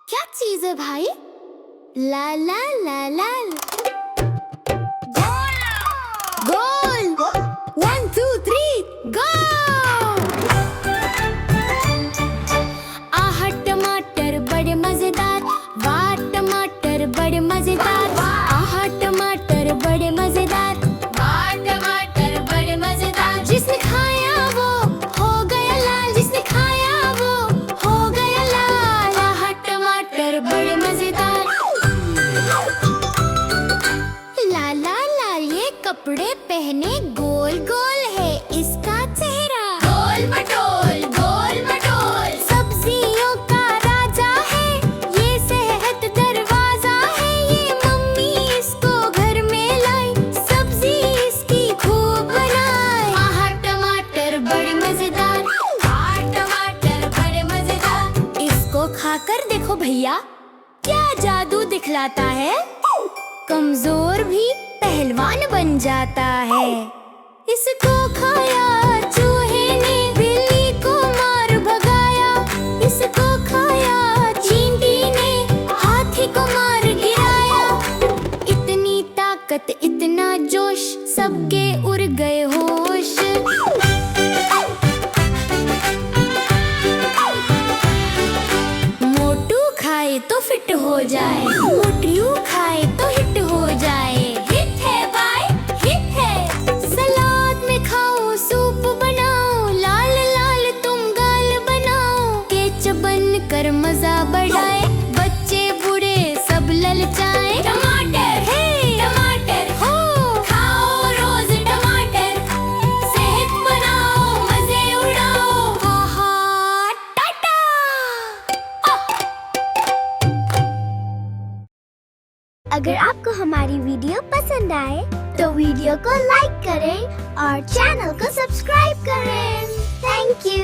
क्या चीज है भाई? ला ला ला ला गोल। 1 2 3 गो। आहा टमाटर बड़े मजेदार, वाह टमाटर बड़े मजेदार, आहा टमाटर बड़े मजेदार, वाह टमाटर बड़े मजेदार। जिसने खाया वो हो गया लाल, जिसने खाया वो हो गया लाल, आहा टमाटर बड़े मजेदार। लाला लाल ये कपड़े पहने गोल गोल है इसका चेहरा, गोल मटोल गोल मटोल। सब्जियों का राजा है ये, सेहत दरवाजा है ये, मम्मी इसको घर में लाई, सब्जी इसकी खूब बनाए, आहा टमाटर बड़े मजेदार, आहा टमाटर बड़े मजेदार। इसको खाकर देखो भैया क्या जादू दिखलाता है, कमजोर भी पहलवान बन जाता है। इसको खाया चूहे ने, बिल्ली को मार भगाया, इसको खाया चींटी ने, हाथी को मार गिराया। इतनी ताकत इतना जोश, सबके उड़ गए होश। मोटू खाए तो फिट हो जाए, मोटू खाए तो हिट हो जाए, हिट है भाई हिट है। सलाद में खाओ सूप बनाओ, लाल लाल तुम गाल बनाओ, केचप बनकर मजा बढ़ाए, बच्चे बूढ़े सब ललचाए। टमाटर है टमाटर हो, खाओ रोज टमाटर, सेहत बनाओ मजे उड़ाओ, आहा टाटा। अगर आपको हमारी वीडियो पसंद आए तो वीडियो को लाइक करें और चैनल को सब्सक्राइब करें। Thank you.